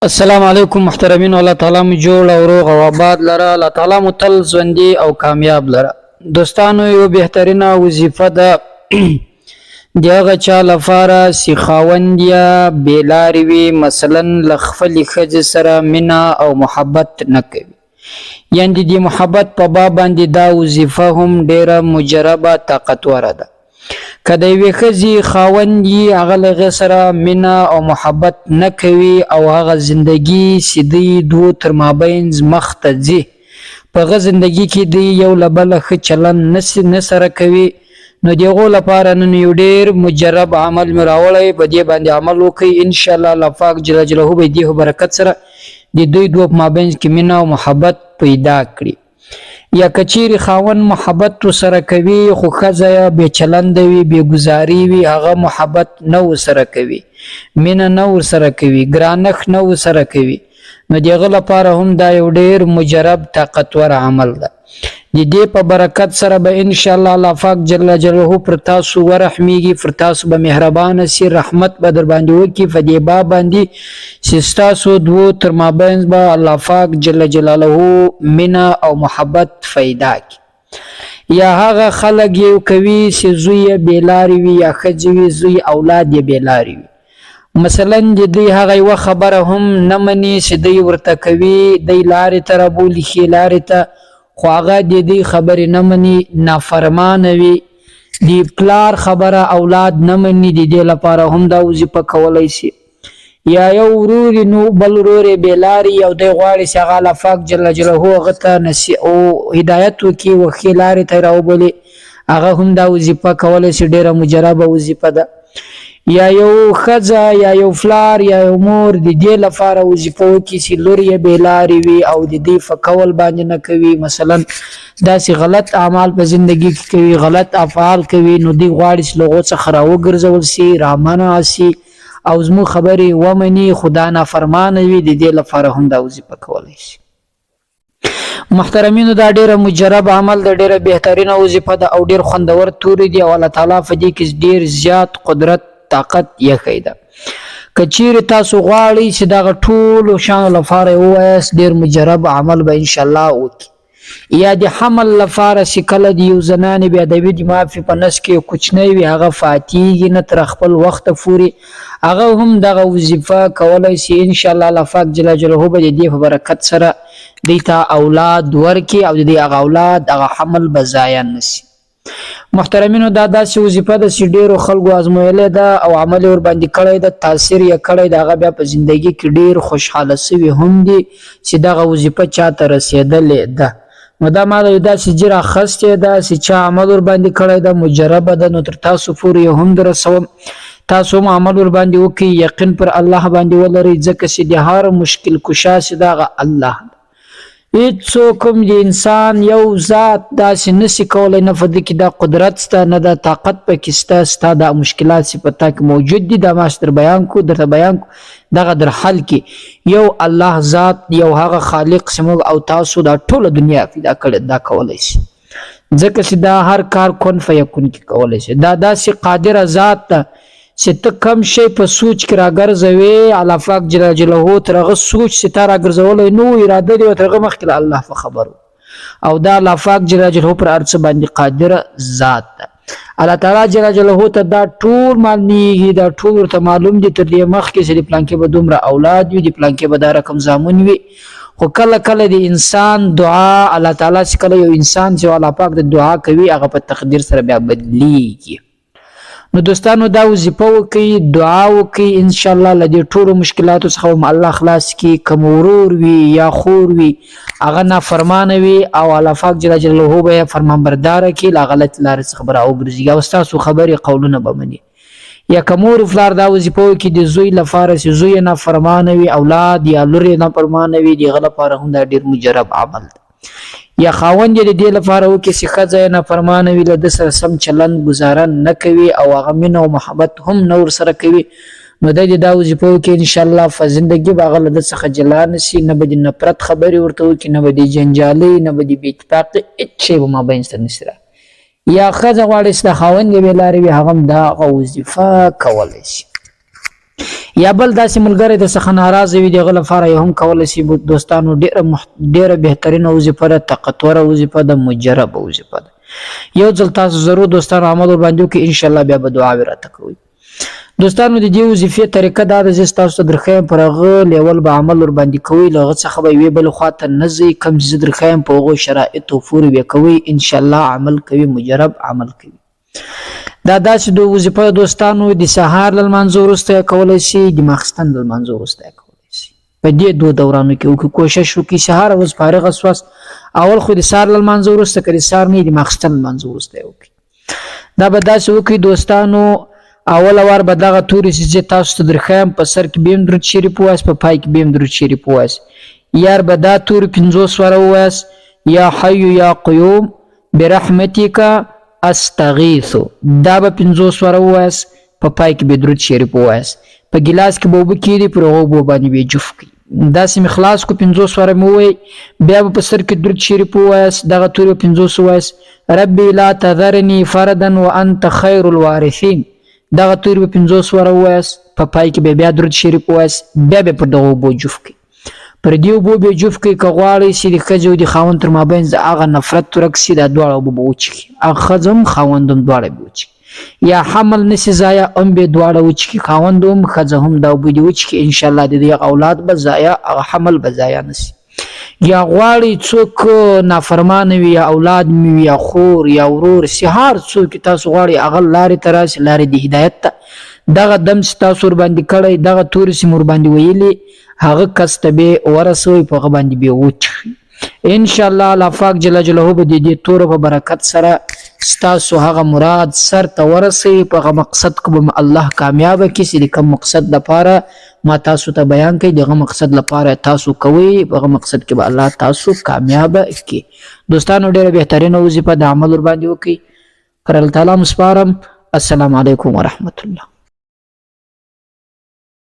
السلام علیکم محترمین، الله تعالی مو جوړ او روغ او آباد لره، الله تعالی مو تل ژوندي او کامیاب لره. دوستانو، یو بهترینه وظیفه ده د هغه چا لپاره چې خاوند یا بېلارې وي، مثلا له خپلې ښځې سره مینه او محبت نه کوي، یعنې د محبت په باب باندې دا وظیفه هم ډېره مجربه طاقتوره ده. که د یوې ښځې خاوند یي، هغه له هغې سره مینه او محبت نه کوي او هغه زندګي چې دوی دوو تر مابینځ مخ ته ځي، په هغه زندګي کې دوی یو له بله ښه چلند نه سره کوي، نو د هغو لپاره نن یو ډېر مجرب عمل مې راوړی، په دې باندې عمل وکړئ. انشاءالله الله پاک جل جلاله به د دې برکت سره د دوی دوو په مابینځ کې مینه او محبت پیدا کړي. یا که چیرې خاوند محبت ورسره کوي خو ښځه یې بې چلنده وي، بې ګزاري وي، هغه محبت نه ورسره کوي، مینه نه ورسره کوي، ګرانښت نه ورسره کوي، نو د هغه لپاره هم دا یو ډېر مجرب طاقتور عمل ده. د دې په برکت سره به انشاءالله الله پاک جل جلاله پر تاسو ورحمیږي، پر تاسو به مهربانه سي، رحمت به در باندې وکړي په دې باب باندې چې ستاسو دوو تر مابینځ به الله پاک جل جلاله مینه او محبت پیدا کړي. یا هغه خلک یو کوي چې زوی یې بېلارې وي یا ښځې وي، زوی اولاد یې بېلارې وي، مثلا د دوی هغه یوه خبره هم نه مني چې دوی ورته کوي، دوی لارې ته رابولي، ښې لارې ته، خو هغه د دې خبرې نه مني، نافرمانه وي، د پلار خبره اولاد نه مني، د دې لپاره هم دا وظیفه کولی شي. یا یو ورور نو بل ورور یې بېلارې او دی غواړي چې هغه الله پاک جل جلاله هغه ته هدایت وکړي او ښې لارې ته یې راوبولي، هغه هم دا وظیفه کولی شي، ډېره مجربه وظیفه ده. یا یو ښځه یا یو پلار یا یو مور د دې لپاره وظیفه وکړي چې لور یې بېلارې وي او د دې په قول باندې نه کوي، مثلا داسې غلط اعمال په زندګي کې کوي، غلط افعال کوي، نو دوی غواړي چې له هغو څخه راوګرځول سي، رامنع سي او زموږ خبرې ومني، خو دا نافرمانه وي، د دې لپاره هم دا وظیفه کولی شي. محترمینو، دا ډېره مجرب عمل ده، ډېره بهترینه وظیفه ده او ډېر خوندور توري دي او الله تعالی په دې کې ډېر زیات قدرت طاقت یې ده. که چیرې تاسو غواړئ چې دغه ټولو شیانو لپاره یې ووایاست، ډېر مجرب عمل به انشاءالله وکړي. یا د حمل لپاره چې کله د یو زنانې بې ادبي د معافي په نس کې کوچنی وي، هغه فاتېږي نه تر خپل وخته پورې، هغه هم دغه وظیفه کولی شي. انشاءالله الله پاک جل جلاله به د دې په برکت سره دوی ته اولاد ورکړي او د دې هغه اولاد هغه حمل به ضایع نه شي. محترمینو، دا داسې وظیفه ده چې ډېرو خلکو ازمویلې ده او عمل یې ورباندې کړی ده، تاثیر یې کړی ده، هغه بیا په زندګي کې ډېر خوشحاله سوي هم دي چې دغه وظیفه چاته رسېدلې ده. نو دا ما له داسې جیر اخیستې ده چې چا عمل ورباندې کړی ده، مجربه ده، نو تر تاسو پورې یې هم دررسوم. تاسو هم عمل ورباندې وکړئ، یقین پر الله باندې ولرئ، ځکه چې د هر مشکل کشا چې ده هغه الله ده. هېڅوک هم د انسان یو ذات داسې نشي کولی، نه په دې کې دا قدرت شته، نه دا طاقت پکې شته، ستا دا مشکلات چې په تا کې موجود دي، دا ما درته بیان کو، دغه در حل کې یو الله ذات، یو هغه خالق چې موږ او تاسو دا ټوله دنیا پیدا کړې، دا کولی شي، ځکه چې دا هر کار کن فیکون کې کولی شي. دا داسې قادره ذات ده چې ته کم شی په سوچ کې راګرځوې، الله پاک جل جلاله تر هغه سوچ چې تا راګرځولی نه و، اراده دې تر هغه مخکې له الله په خبر او دا الله پاک جل جلاله پر هر څه باندې قادره ذات ده. الله تعالی جل جلاله ته دا ټول معلومیږي، دا ټول ورته معلوم دي تر دې مخکې چې د پلانکې به دومره اولاد وي، د پلانکې به دا رقم زامن وي. خو کله کله د انسان دعا، الله تعالی چې کله یو انسان چې الله پاک د دعا کوي، هغه په تقدیر سره بیا بدلیږي. نو دوستانو، دا وظیفه وکړئ، دعا وکړئ، انشاءالله له دې ټولو مشکلاتو څخه هم الله خلاص کړي. که ورور وي یا خور وي، هغه نافرمانه وي او الله پاک جل جلاله به یې فرمانبرداره کړي، له غلط لارې څخه به راوګرځي او ستاسو خبرې قولونه به مني. یا که مور پلار دا وظیفه وکړي د زوی لپاره چې زوی یې نافرمانه وي، اولاد یا لور یې نافرمانه وي، د هغه لپاره هم دا ډېر مجرب عمل ده. یا خاوند یې د دې لپاره وکړي چې ښځه یې نافرمانه وي، له ده سره سم چلند ګزاره نه کوي او هغه مینه او محبت هم نه ورسره کوي، نو دی دې دا وظیفه وکړي، انشاءالله په زندګي به هغه له ده څخه جلا نه شي، نه به د نفرت خبرې ورته وکړي، نه به د جنجالۍ، نه به د بې اتفاقۍ، هېڅ شی به مابینځ ته نشي راغلی. یا ښځه غواړي چې د خاوند یې بېلارې وي، هغه هم دا وظیفه کولی شي. یا بل داسې ملګری د څخه ناراضه وي دغه لپاره یې هم کولی شي دوستانو ډیره بهترینه وظیفه ده، طاقتوره وظیفه ده، مجربه وظیفه ده. یو ځل تاسو ضرور دوستانو عمل ورباندې وکړئ، انشاءالله بیا به دعاوې راته کوئ. دوستانو د دې وظیفې طریقه دا ده، زه تاسو ته درښیم پر هغه لیول به عمل ورباندې کوئ، له هغه څخه به یوې بلې خوا ته نه ځئ، کوم چې زه درښیم په هغو شرایطو پورې به کوئ، انشاءالله عمل کوي، مجرب عمل کوي. دا داسې وظیفه دوستانو د سهار له لمانځه وروسته یې کولی شي، د ماخستن له لمانځه وروسته یې کولی شي. په دې دوه دورانو کې وکړئ، کوشش وکړئ سهار اوس فارغه شواست، اول خو د سهار له لمانځه وروسته، که د سهار نه د ماخستن له لمانځه وروسته یې وکړئ. دا به داسې وکړئ دوستانو، اول وار به دغه تورې چې تاسو ته درښیم په سر کې به هم درود شریف ووایاست، په پای کې به هم درود شریف ووایاست. یار به دا تورې 50 واره ووایاست، یا حی یا قیوم برحمتک استغیث، دا به 50 واره ووایاست، په پای کې به درود شریف ووایاست. په ګیلاس کې به اوبه کیږي، پر هغو اوبو باندې به یې جوف کړئ. داسې مې خلاص کړو، 50 واره مې ووایئ، بیا به په سر کې درود شریف ووایاست، دغه تورې به 50 ووایاست. ربي لا تذرني فردا وانت خیر الوارثین، دغه تورې به 50 واره ووایاست، په پای کې به بیا درود شریف ووایاست، بیا به پر دغه اوبو جوف کړئ. پر دې اوبو به جوف کړئ. که غواړئ چې د ښځې او د خاوند تر مابین هغه نفرت ورک شي، دا دواړه اوبه به وچښي، هغه ښځه هم خاوند هم دواړه به وچښي. یا حمل نشي ضایع، هم به دواړه وچښي، خاوند هم ښځه هم دا اوبه دې وچښي، انشاءالله د دې اولاد به ضایع، هغه حمل به ضایع نشي. یا غواړئ څوک نافرمانه وي، یا اولاد مې وي، یا خور یا ورور، هر څوک تاسو غواړئ هغه لارې ته راشي، لارې د هدایت ته، دغه دم چې تاسو ورباندې کړی، دغه تورې چې مو ورباندې ویلې، هغه کس ته به ورسوئ، په هغه باندې به وچښي. انشاءالله الله پاک جل جلاله به د دې تورو په برکت سره ستاسو هغه مراد سر ته ورسوي، په هغه مقصد کې به الله کامیابه کړي چې د کوم مقصد لپاره ما تاسو ته بیان کړي، دغه مقصد لپاره تاسو کوئ، په هغه مقصد کې به الله تاسو کامیابه کړي. دوستانو ډېره بهترینه وظیفه د عمل ورباندې وکړئ، پر الله تعالی مسپارم. السلام علیکم ورحمت الله.